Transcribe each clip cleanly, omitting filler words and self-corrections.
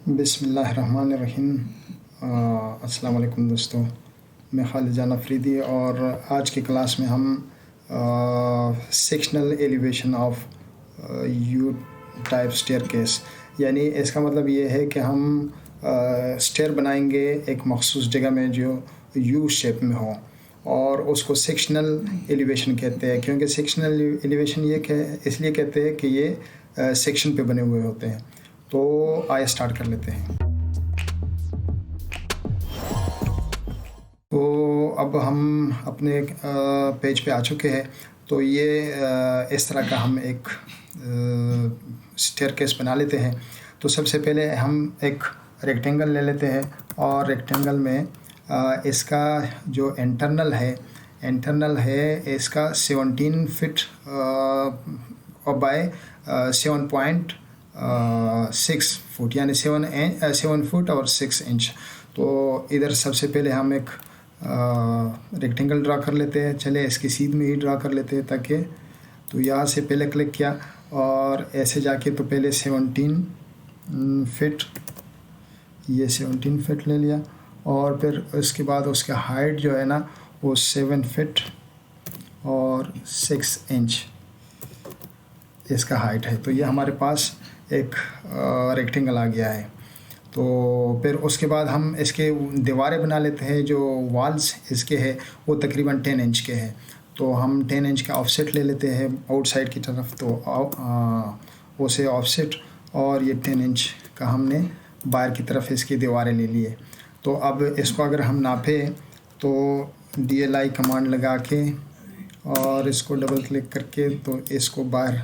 बिस्मिल्लाहिर्रहमानिर्रहीम। अस्सलाम वालेकुम दोस्तों, मैं खालिद जान अफरीदी और आज की क्लास में हम sectional elevation of you type staircase, यानी इसका मतलब ये है कि हम स्टेयर बनाएंगे एक मखसूस जगह में जो यू शेप में हो और उसको सेक्शनल एलिवेशन कहते हैं। क्योंकि सेक्शनल एलिवेशन इसलिए कहते हैं कि ये सेक्शन पे बने हुए होते हैं। तो आइए स्टार्ट कर लेते हैं। तो अब हम अपने पेज पे आ चुके हैं। तो ये इस तरह का हम एक स्टेयरकेस बना लेते हैं। तो सबसे पहले हम एक रेक्टेंगल ले लेते हैं और रेक्टेंगल में इसका जो इंटरनल है इसका 17 फीट बाय 7.6 फुट, यानी 7 फुट और 6 इंच। तो इधर सबसे पहले हम एक रेक्टेंगल ड्रा कर लेते हैं। चले इसकी सीध में ही ड्रा कर लेते हैं ताकि, तो यहाँ से पहले क्लिक किया और ऐसे जाके तो पहले 17 फीट, ये 17 फीट ले लिया और फिर उसके बाद उसका हाइट जो है ना वो 7 फीट और 6 इंच इसका हाइट है। तो ये हमारे पास एक रेक्टेंगल आ गया है। तो फिर उसके बाद हम इसके दीवारें बना लेते हैं। जो वॉल्स इसके हैं वो तकरीबन 10 इंच के हैं। तो हम 10 इंच का ऑफसेट ले लेते हैं आउटसाइड की तरफ, तो उसे ऑफसेट, और ये 10 इंच का हमने बाहर की तरफ इसकी दीवारें ले लिए। तो अब इसको अगर हम नापे तो DLI कमांड लगा के और इसको डबल क्लिक करके तो इसको बाहर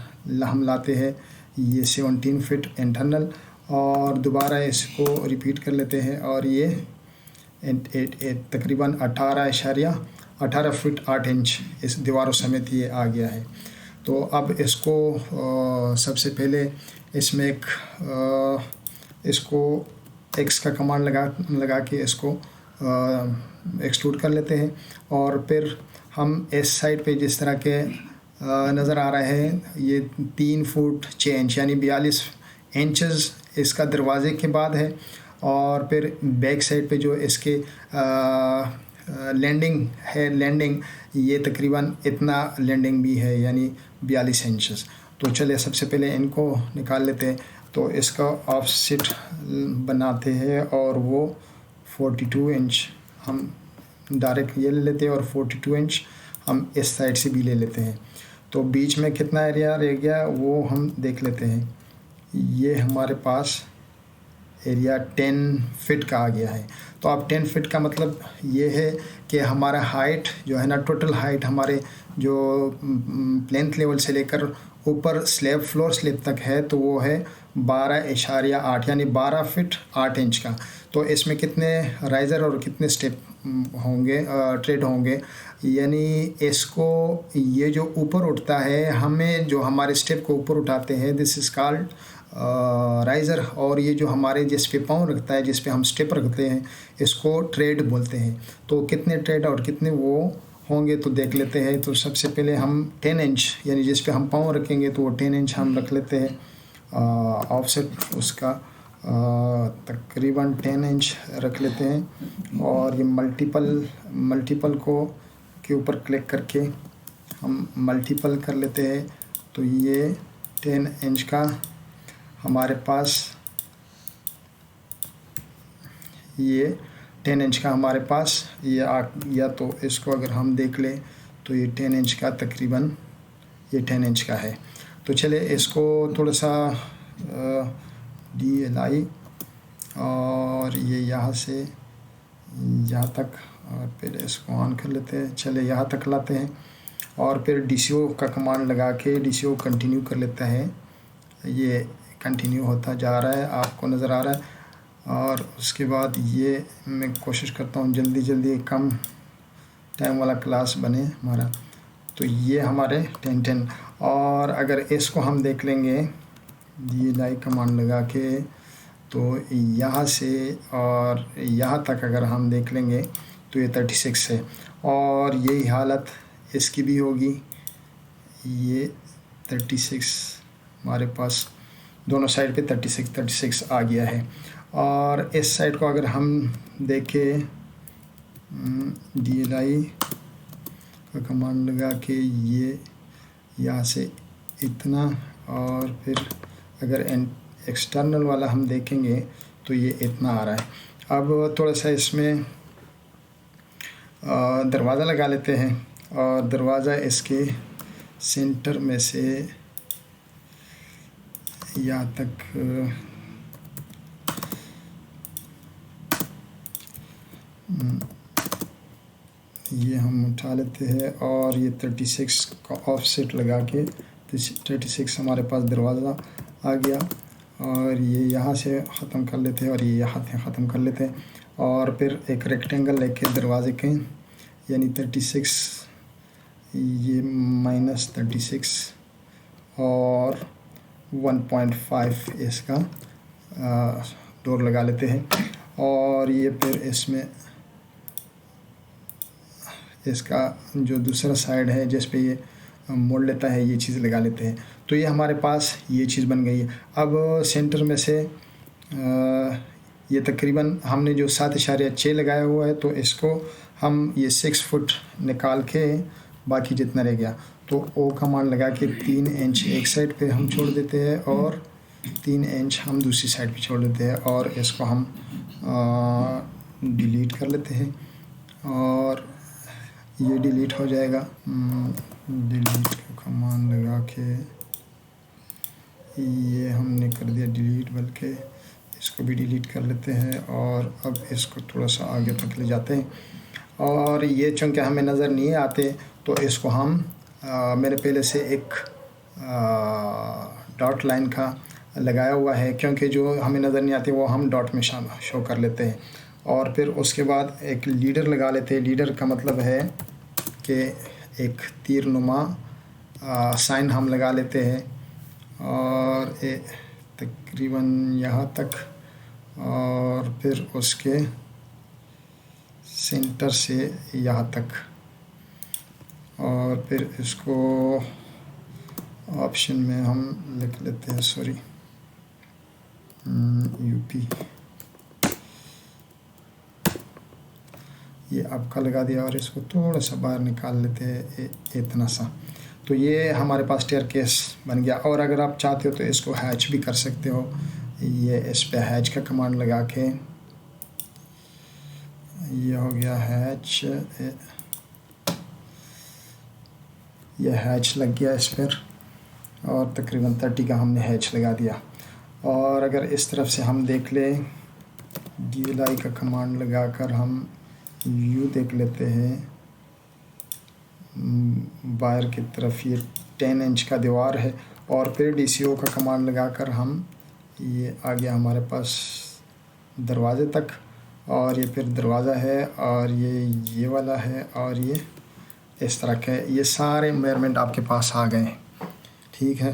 हम लाते हैं, ये 17 फीट इंटरनल, और दोबारा इसको रिपीट कर लेते हैं और ये तकरीबन 18 फीट 8 इंच इस दीवारों समेत ये आ गया है। तो अब इसको सबसे पहले इसमें इसको X का कमांड लगा के इसको एक्सट्रूड कर लेते हैं। और फिर हम इस साइड पे जिस तरह के नज़र आ रहे हैं, ये 3 फुट 6 इंच यानी 42 इंचेस इसका दरवाजे के बाद है। और फिर बैक साइड पे जो इसके लैंडिंग ये तकरीबन इतना लैंडिंग भी है, यानी 42 इंचेस। तो चलिए सबसे पहले इनको निकाल लेते हैं। तो इसका ऑफसेट बनाते हैं और वो 42 इंच हम डायरेक्ट ये ले लेते हैं और 42 इंच हम इस साइड से भी ले लेते हैं। तो बीच में कितना एरिया रह गया वो हम देख लेते हैं। ये हमारे पास एरिया 10 फीट का आ गया है। तो अब 10 फीट का मतलब ये है कि हमारा हाइट जो है ना, टोटल हाइट हमारे जो प्लेंथ लेवल से लेकर ऊपर फ्लोर स्लैब तक है, तो वो है 12.8 यानी 12 फीट 8 इंच का। तो इसमें कितने राइज़र और कितने स्टेप होंगे, ट्रेड होंगे, यानी इसको ये जो ऊपर उठता है, हमें जो हमारे स्टेप को ऊपर उठाते हैं, दिस इज़ कॉल्ड राइज़र। और ये जो हमारे जिस पे पाँव रखता है, जिस पे हम स्टेप रखते हैं, इसको ट्रेड बोलते हैं। तो कितने ट्रेड और कितने वो होंगे तो देख लेते हैं। तो सबसे पहले हम 10 इंच यानी जिस पे हम पाँव रखेंगे तो वो 10 इंच हम रख लेते हैं। ऑफसेट उसका तकरीबन 10 इंच रख लेते हैं और ये मल्टीपल को के ऊपर क्लिक करके हम मल्टीपल कर लेते हैं। तो ये 10 इंच का हमारे पास, ये 10 इंच का हमारे पास ये आ गया। तो इसको अगर हम देख लें तो ये 10 इंच का तकरीबन ये 10 इंच का है। तो चले इसको थोड़ा सा DLI और ये यहाँ से यहाँ तक, और फिर इसको ऑन कर लेते हैं। चले यहाँ तक लाते हैं और फिर DCO का कमांड लगा के DCO कंटिन्यू कर लेता है। ये कंटिन्यू होता जा रहा है, आपको नज़र आ रहा है। और उसके बाद ये मैं कोशिश करता हूँ जल्दी कम टाइम वाला क्लास बने हमारा। तो ये हमारे 10 और अगर इसको हम देख लेंगे DLI कमांड लगा के, तो यहाँ से और यहाँ तक अगर हम देख लेंगे तो ये 36 है और यही हालत इसकी भी होगी। ये 36 हमारे पास दोनों साइड पे 36 आ गया है। और इस साइड को अगर हम देखें DLI का कमांड लगा के ये यहाँ से इतना, और फिर अगर एक्सटर्नल वाला हम देखेंगे तो ये इतना आ रहा है। अब थोड़ा सा इसमें दरवाज़ा लगा लेते हैं, और दरवाज़ा इसके सेंटर में से यहाँ तक ये हम उठा लेते हैं, और ये 36 का ऑफसेट लगा के 36 हमारे पास दरवाज़ा आ गया, और ये यहाँ से ख़त्म कर लेते हैं और ये यहाँ से ख़त्म कर लेते हैं। और फिर एक रेक्टेंगल लेके दरवाजे के, यानी 36 ये -36 और 1.5 इसका डोर लगा लेते हैं, और ये फिर इसमें इसका जो दूसरा साइड है जिस पे ये मोड़ लेता है ये चीज़ लगा लेते हैं। तो ये हमारे पास ये चीज़ बन गई है। अब सेंटर में से ये तकरीबन हमने जो 7.6 लगाया हुआ है, तो इसको हम ये 6 फुट निकाल के बाकी जितना रह गया तो ओ कमांड लगा के 3 इंच एक साइड पे हम छोड़ देते हैं और 3 इंच हम दूसरी साइड पे छोड़ देते हैं, और इसको हम डिलीट कर लेते हैं और ये डिलीट हो जाएगा। डिलीट का कमांड लगा के ये हमने कर दिया डिलीट, बल्कि इसको भी डिलीट कर लेते हैं, और अब इसको थोड़ा सा आगे तक ले जाते हैं। और ये चूँकि हमें नज़र नहीं आते तो इसको हम मैंने पहले से एक डॉट लाइन का लगाया हुआ है, क्योंकि जो हमें नज़र नहीं आती वो हम डॉट में शो कर लेते हैं। और फिर उसके बाद एक लीडर लगा लेते हैं। लीडर का मतलब है कि एक तीर नुमा साइन हम लगा लेते हैं, और तकरीबन यहाँ तक, और फिर उसके सेंटर से यहाँ तक, और फिर इसको ऑप्शन में हम लिख लेते हैं, सॉरी यूपी, ये आपका लगा दिया, और इसको थोड़ा सा बाहर निकाल लेते हैं इतना सा। तो ये हमारे पास स्टेयरकेस बन गया। और अगर आप चाहते हो तो इसको हैच भी कर सकते हो। ये इस पे हैच का कमांड लगा के ये हो गया हैच, ये हैच लग गया इस पर, और तकरीबन 30 का हमने हैच लगा दिया। और अगर इस तरफ से हम देख लें, DLI का कमांड लगाकर हम व्यू देख लेते हैं बाहर की तरफ, ये 10 इंच का दीवार है, और फिर DCO का कमांड लगाकर हम ये आ गया हमारे पास दरवाज़े तक, और ये फिर दरवाज़ा है, और ये वाला है, और ये इस तरह के ये सारे मेजरमेंट आपके पास आ गए। ठीक है,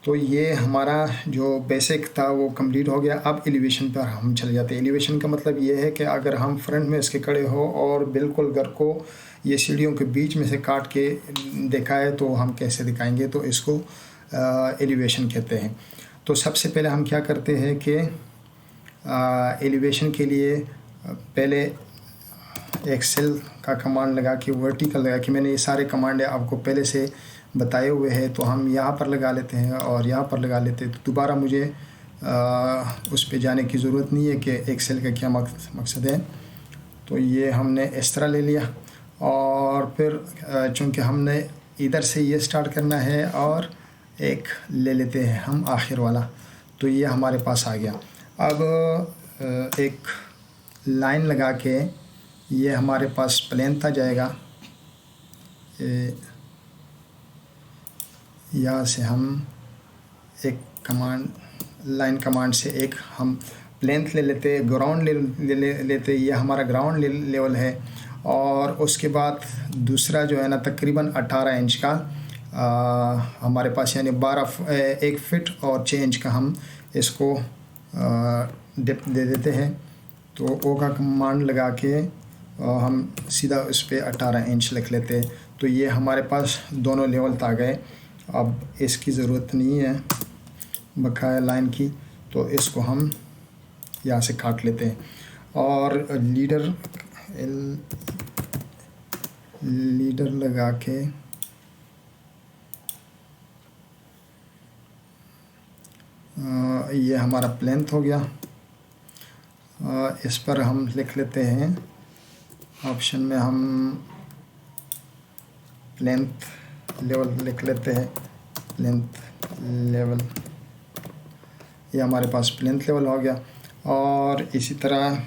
तो ये हमारा जो बेसिक था वो कंप्लीट हो गया। अब एलिवेशन पर हम चले जाते हैं। एलिवेशन का मतलब ये है कि अगर हम फ्रंट में इसके खड़े हो और बिल्कुल घर को ये सीढ़ियों के बीच में से काट के दिखाए तो हम कैसे दिखाएंगे, तो इसको एलिवेशन कहते हैं। तो सबसे पहले हम क्या करते हैं कि एलिवेशन के लिए पहले एक्सेल का कमांड लगा के वर्टिकल लगा के, मैंने ये सारे कमांड आपको पहले से बताए हुए हैं, तो हम यहाँ पर लगा लेते हैं और यहाँ पर लगा लेते हैं। तो दोबारा मुझे उस पे जाने की ज़रूरत नहीं है कि एक्सेल का क्या मकसद है। तो ये हमने इस तरह ले लिया, और फिर चूँकि हमने इधर से ये स्टार्ट करना है और एक ले लेते हैं हम आखिर वाला, तो ये हमारे पास आ गया। अब एक लाइन लगा के ये हमारे पास प्लेन था जाएगा, यहाँ से हम एक कमांड लाइन कमांड से एक हम प्लेन ले लेते, ग्राउंड ले लेते, ये हमारा ग्राउंड लेवल है। और उसके बाद दूसरा जो है ना तकरीबन 18 इंच का हमारे पास, यानी 1 फीट और 6 इंच का हम इसको डेप्थ दे देते हैं। तो ओ का कमांड लगा के हम सीधा उस पर 18 इंच लिख लेते हैं। तो ये हमारे पास दोनों लेवल आ गए। अब इसकी ज़रूरत नहीं है बकाया लाइन की, तो इसको हम यहाँ से काट लेते हैं। और लीडर लगा के ये हमारा प्लेंथ हो गया। इस पर हम लिख लेते हैं, ऑप्शन में हम प्लेंथ लेवल लिख लेते हैं, प्लेंथ लेवल। ये हमारे पास प्लेंथ लेवल हो गया। और इसी तरह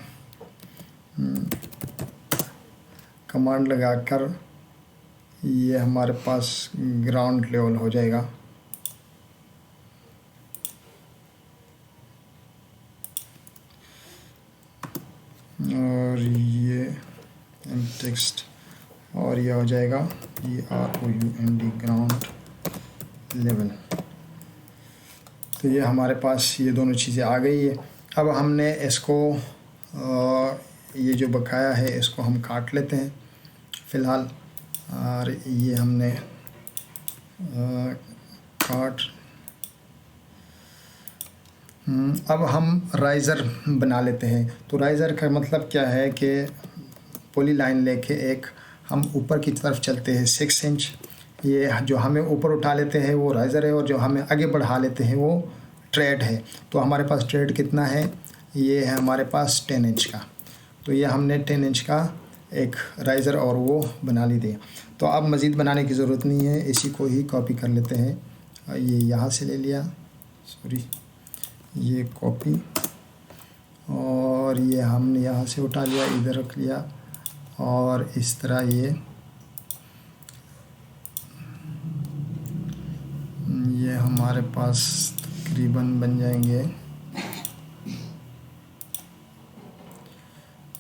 कमांड लगाकर ये हमारे पास ग्राउंड लेवल हो जाएगा। और ये टेक्स्ट, और ये हो जाएगा GROUND ग्राउंड लेवल। तो ये हमारे पास ये दोनों चीज़ें आ गई है। अब हमने इसको ये जो बकाया है इसको हम काट लेते हैं फ़िलहाल। और ये हमने काट। अब हम राइज़र बना लेते हैं। तो राइज़र का मतलब क्या है कि पॉली लाइन लेके एक हम ऊपर की तरफ चलते हैं 6 इंच। ये जो हमें ऊपर उठा लेते हैं वो राइज़र है, और जो हमें आगे बढ़ा लेते हैं वो ट्रेड है। तो हमारे पास ट्रेड कितना है, ये है हमारे पास 10 इंच का। तो ये हमने 10 इंच का एक राइज़र और वो बना ली थी। तो अब मज़ीद बनाने की ज़रूरत नहीं है, इसी को ही कॉपी कर लेते हैं। ये यहाँ से ले लिया, सॉरी, ये कॉपी, और ये हमने यहाँ से उठा लिया, इधर रख लिया, और इस तरह ये हमारे पास तकरीबन बन जाएंगे।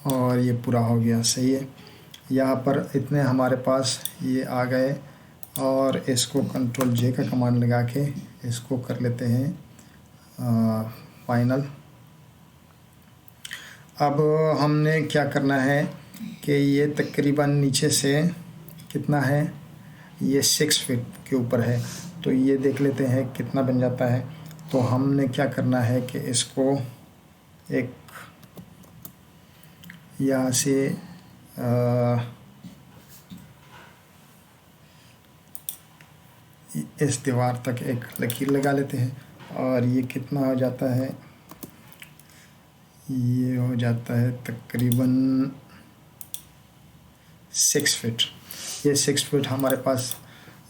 और ये पूरा हो गया, सही है। यहाँ पर इतने हमारे पास ये आ गए, और इसको Ctrl J का कमांड लगा के इसको कर लेते हैं फाइनल। अब हमने क्या करना है कि ये तकरीबन नीचे से कितना है, ये 6 फीट के ऊपर है। तो ये देख लेते हैं कितना बन जाता है। तो हमने क्या करना है कि इसको एक यहाँ से इस दीवार तक एक लकीर लगा लेते हैं। और ये कितना हो जाता है, ये हो जाता है तकरीबन 6 फीट। ये 6 फीट हमारे पास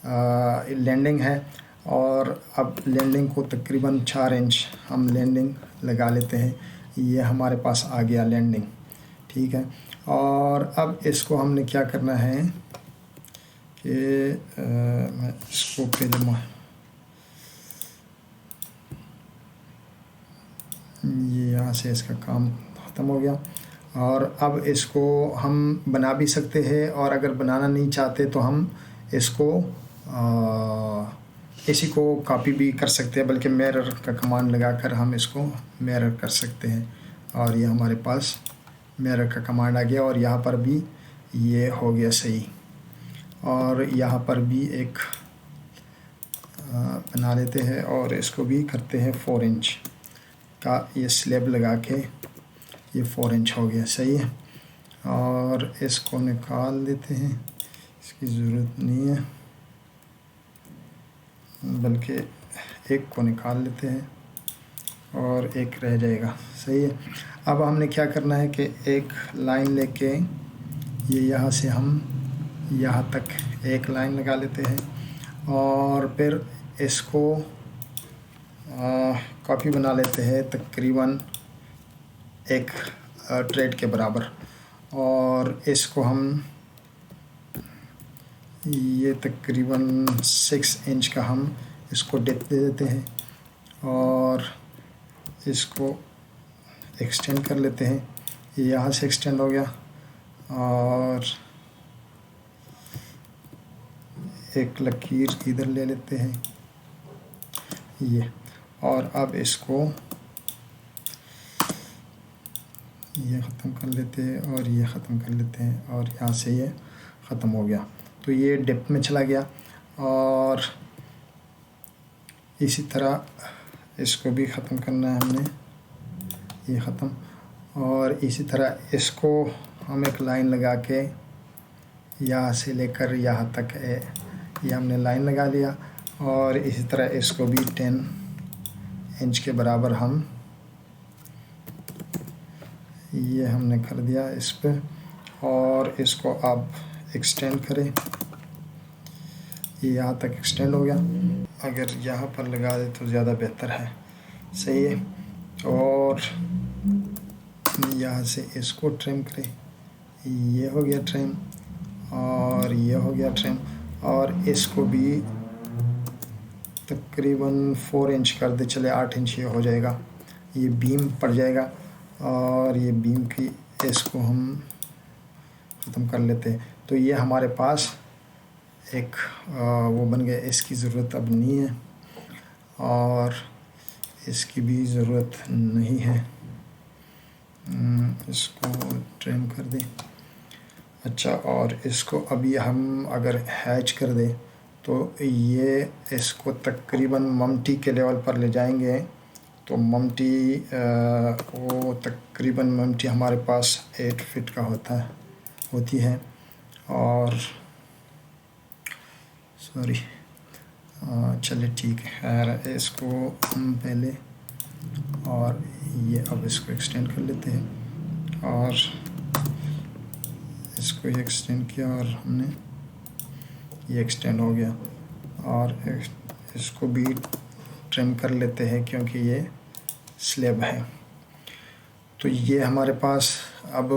लैंडिंग है। और अब लैंडिंग को तकरीबन 4 इंच हम लैंडिंग लगा लेते हैं। ये हमारे पास आ गया लैंडिंग, ठीक है। और अब इसको हमने क्या करना है कि मैं इसको पहले ये यहाँ से इसका काम ख़त्म हो गया। और अब इसको हम बना भी सकते हैं, और अगर बनाना नहीं चाहते तो हम इसको इसी को कॉपी भी कर सकते हैं, बल्कि मिरर का कमांड लगाकर हम इसको मिरर कर सकते हैं। और ये हमारे पास मिरर का कमांड आ गया, और यहाँ पर भी ये हो गया सही। और यहाँ पर भी एक बना लेते हैं, और इसको भी करते हैं 4 इंच का ये स्लैब लगा के, ये 4 इंच हो गया, सही है। और इसको निकाल देते हैं, इसकी ज़रूरत नहीं है, बल्कि एक को निकाल लेते हैं और एक रह जाएगा, सही है। अब हमने क्या करना है कि एक लाइन लेके ये यहाँ से हम यहाँ तक एक लाइन लगा लेते हैं, और फिर इसको कॉपी बना लेते हैं तकरीबन एक ट्रेड के बराबर। और इसको हम ये तकरीबन 6 इंच का हम इसको डेप्थ दे देते हैं, और इसको एक्सटेंड कर लेते हैं। ये यहाँ से एक्सटेंड हो गया, और एक लकीर इधर ले लेते हैं ये। और अब इसको ये ख़त्म कर लेते हैं, और ये ख़त्म कर लेते हैं, और यहाँ से ये ख़त्म हो गया। तो ये डेप्थ में चला गया। और इसी तरह इसको भी ख़त्म करना है हमने, ये ख़त्म। और इसी तरह इसको हम एक लाइन लगा के यहाँ से लेकर यहाँ तक ये हमने लाइन लगा लिया। और इसी तरह इसको भी 10 इंच के बराबर हम ये हमने कर दिया इस पे। और इसको आप एक्सटेंड करें, ये यहाँ तक एक्सटेंड हो गया। अगर यहाँ पर लगा दे तो ज़्यादा बेहतर है, सही है। और यहाँ से इसको ट्रिम करें, ये हो गया ट्रिम और ये हो गया ट्रिम। और इसको भी तकरीबन 4 इंच कर दे, चले 8 इंच ये हो जाएगा, ये बीम पड़ जाएगा। और ये बीम की इसको हम ख़त्म कर लेते हैं। तो ये हमारे पास एक वो बन गया, इसकी ज़रूरत अब नहीं है और इसकी भी ज़रूरत नहीं है। इसको ट्रिम कर दें। अच्छा, और इसको अभी हम अगर हैच कर दें तो ये इसको तकरीबन ममटी के लेवल पर ले जाएंगे। तो ममटी वो तकरीबन ममटी हमारे पास 8 फीट का होती है। और सॉरी, चलिए ठीक है, इसको हम पहले और ये अब इसको एक्सटेंड कर लेते हैं। और इसको ये एक्सटेंड किया और हमने ये एक्सटेंड हो गया। और इसको भी ट्रिम कर लेते हैं क्योंकि ये स्लैब है। तो ये हमारे पास अब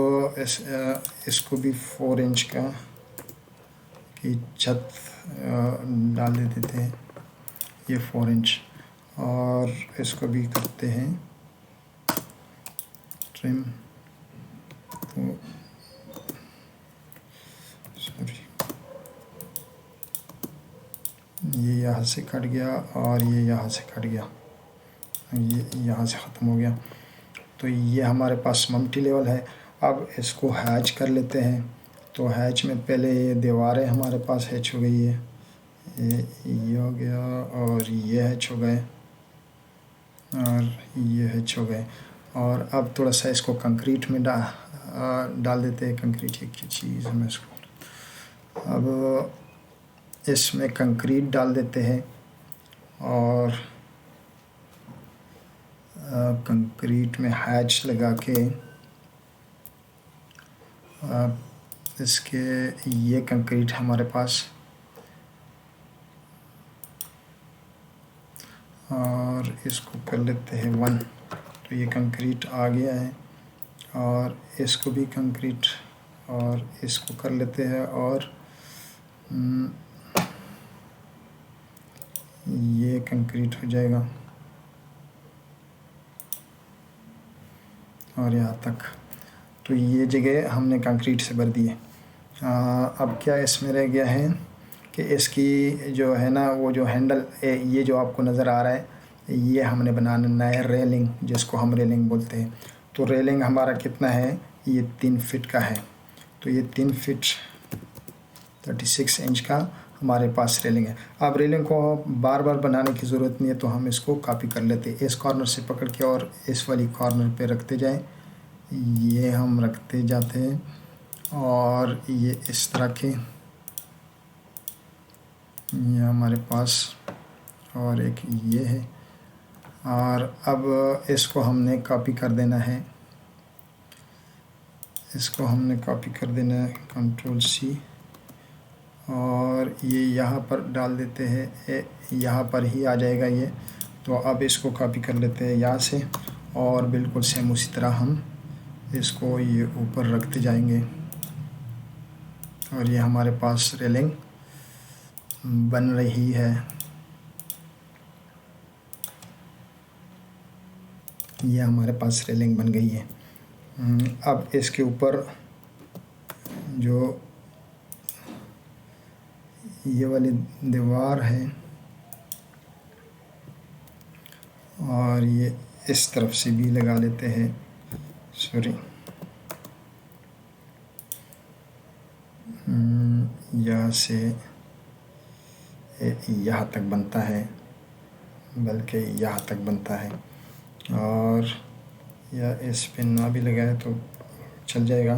इसको भी 4 इंच का की छत डाल देते हैं, ये 4 इंच। और इसको भी करते हैं ट्रिम। तो सॉरी, ये यहाँ से कट गया और ये यहाँ से कट गया, ये यहाँ से ख़त्म हो गया। तो ये हमारे पास ममटी लेवल है। अब इसको हैच कर लेते हैं। तो हैच में पहले ये दीवारें हमारे पास हैच हो गई है, ये हो गया और ये हैच हो गए और ये हैच हो गए। और अब थोड़ा सा इसको कंक्रीट में डाल देते हैं। कंक्रीट एक चीज़ में इसको अब इसमें कंक्रीट डाल देते हैं। और कंक्रीट में हैच लगा के इसके ये कंक्रीट हमारे पास, और इसको कर लेते हैं 1। तो ये कंक्रीट आ गया है और इसको भी कंक्रीट और इसको कर लेते हैं। और ये कंक्रीट हो जाएगा और यहाँ तक। तो ये जगह हमने कंक्रीट से भर दी है। अब क्या इसमें रह गया है कि इसकी जो है ना वो जो हैंडल ये जो आपको नज़र आ रहा है, ये हमने बनाना है रेलिंग, जिसको हम रेलिंग बोलते हैं। तो रेलिंग हमारा कितना है, ये 3 फीट का है। तो ये 3 फीट 36 इंच का हमारे पास रेलिंग है। अब रेलिंग को बार बार बनाने की ज़रूरत नहीं है, तो हम इसको कॉपी कर लेते हैं। इस कॉर्नर से पकड़ के और इस वाली कॉर्नर पे रखते जाएं, ये हम रखते जाते हैं। और ये इस तरह के ये हमारे पास, और एक ये है। और अब इसको हमने कॉपी कर देना है, इसको हमने कॉपी कर देना है, Ctrl+C। और ये यहाँ पर डाल देते हैं, यहाँ पर ही आ जाएगा ये। तो अब इसको कॉपी कर लेते हैं यहाँ से और बिल्कुल सेम उसी तरह हम इसको ये ऊपर रखते जाएंगे। और ये हमारे पास रेलिंग बन रही है। ये हमारे पास रेलिंग बन गई है। अब इसके ऊपर जो ये वाली दीवार है और ये इस तरफ से भी लगा लेते हैं, सॉरी, यहाँ से यहाँ तक बनता है, बल्कि यहाँ तक बनता है। और या इस पे ना भी लगाए तो चल जाएगा।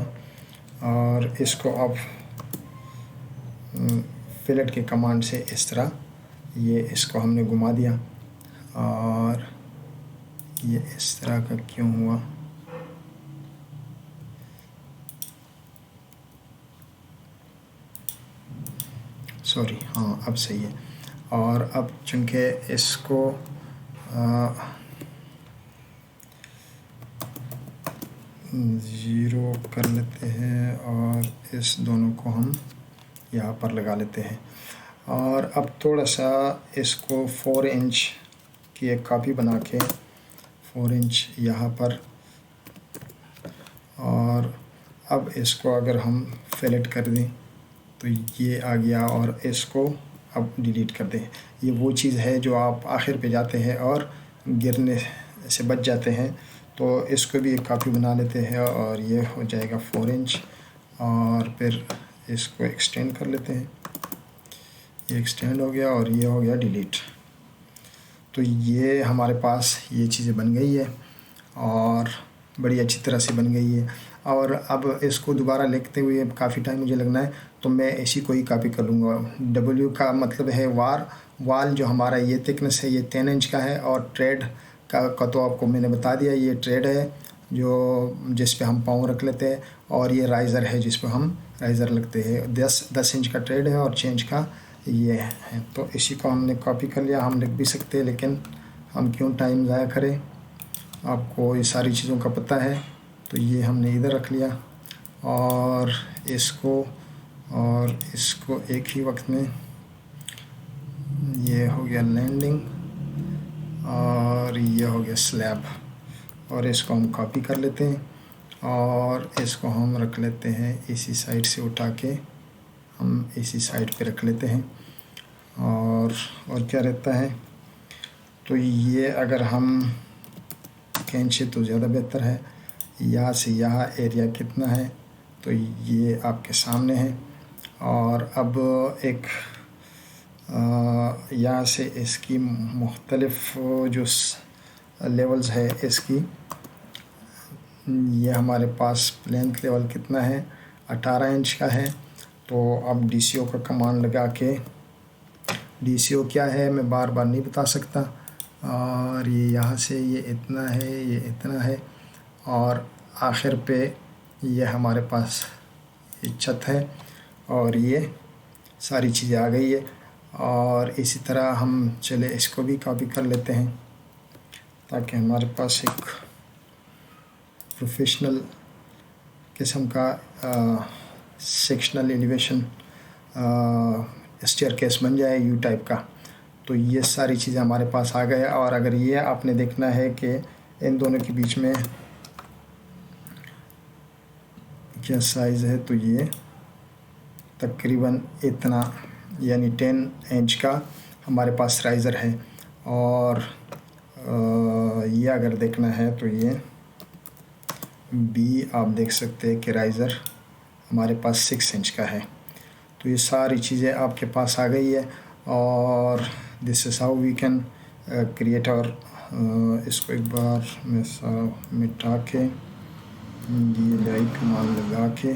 और इसको आप फिलेट के कमांड से इस तरह ये इसको हमने घुमा दिया, और ये इस तरह का क्यों हुआ, सॉरी, हाँ अब सही है। और अब चूँकि इसको 0 कर लेते हैं और इस दोनों को हम यहाँ पर लगा लेते हैं। और अब थोड़ा सा इसको 4 इंच की एक कॉपी बना के 4 इंच यहाँ पर, और अब इसको अगर हम फिलेट कर दें तो ये आ गया, और इसको अब डिलीट कर दें। ये वो चीज़ है जो आप आखिर पे जाते हैं और गिरने से बच जाते हैं, तो इसको भी एक कॉपी बना लेते हैं और ये हो जाएगा 4 इंच। और फिर इसको एक्सटेंड कर लेते हैं, ये एक्सटेंड हो गया और ये हो गया डिलीट। तो ये हमारे पास ये चीज़ें बन गई है और बड़ी अच्छी तरह से बन गई है। और अब इसको दोबारा लिखते हुए काफ़ी टाइम मुझे लगना है, तो मैं ऐसी कोई कॉपी कर लूँगा। W का मतलब है वाल जो हमारा ये थिकनेस है ये 10 इंच का है, और ट्रेड का तो आपको मैंने बता दिया, ये ट्रेड है जो जिस पे हम पाँव रख लेते हैं, और ये राइज़र है जिस पे हम राइज़र लगते हैं। 10 इंच का ट्रेड है और चेंज का ये है। तो इसी को हमने कॉपी कर लिया। हम लिख भी सकते हैं, लेकिन हम क्यों टाइम ज़ाया करें, आपको ये सारी चीज़ों का पता है। तो ये हमने इधर रख लिया और इसको एक ही वक्त में, ये हो गया लैंडिंग और ये हो गया स्लैब, और इसको हम कॉपी कर लेते हैं और इसको हम रख लेते हैं इसी साइड से उठा के हम इसी साइड पे रख लेते हैं। और क्या रहता है, तो ये अगर हम खींचे तो ज़्यादा बेहतर है। यहाँ से यहाँ एरिया कितना है, तो ये आपके सामने है। और अब एक यहाँ से इसकी मुख्तलिफ जो लेवल्स है इसकी, ये हमारे पास लेंथ लेवल कितना है, 18 इंच का है। तो अब DCO का कमांड लगा के, DCO क्या है मैं बार बार नहीं बता सकता, और ये यहाँ से ये इतना है, ये इतना है, और आखिर पे ये हमारे पास ये छत है और ये सारी चीज़ें आ गई है। और इसी तरह हम चले इसको भी कॉपी कर लेते हैं ताकि हमारे पास एक प्रोफेशनल किस्म का सेक्शनल एलिवेशन स्टेयरकेस बन जाए यू टाइप का। तो ये सारी चीज़ें हमारे पास आ गए। और अगर ये आपने देखना है कि इन दोनों के बीच में क्या साइज़ है, तो ये तकरीबन इतना यानी 10 इंच का हमारे पास राइज़र है। और ये अगर देखना है तो ये भी आप देख सकते हैं कि राइज़र हमारे पास 6 इंच का है। तो ये सारी चीज़ें आपके पास आ गई है, और this is how we can create और इसको एक बार मैं मिटा के ये लाइक कमांड लगा के,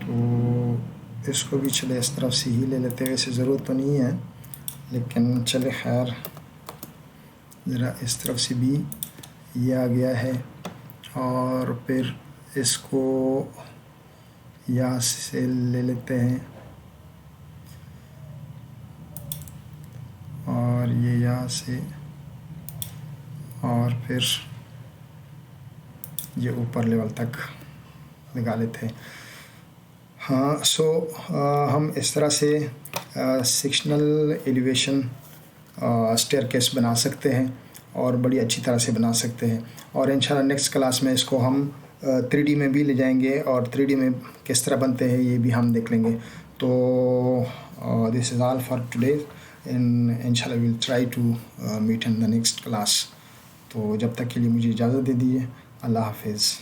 तो इसको भी चले इस तरफ से ही ले लेते हैं। वैसे ज़रूरत तो नहीं है, लेकिन चले खैर ज़रा इस तरफ से भी ये आ गया है। और फिर इसको यहाँ से ले लेते हैं और ये यहाँ से, और फिर ये ऊपर लेवल तक लगा लेते हैं। हाँ, हम इस तरह से सेक्शनल एलिवेशन स्टेयरकेस बना सकते हैं और बड़ी अच्छी तरह से बना सकते हैं। और इंशाल्लाह नेक्स्ट क्लास में इसको हम 3D में भी ले जाएंगे और 3D में किस तरह बनते हैं ये भी हम देख लेंगे। तो this is all for today, इंशाल्लाह will try to meet in the next class. तो जब तक के लिए मुझे इजाज़त दे दीजिए। अल्लाह हाफिज़।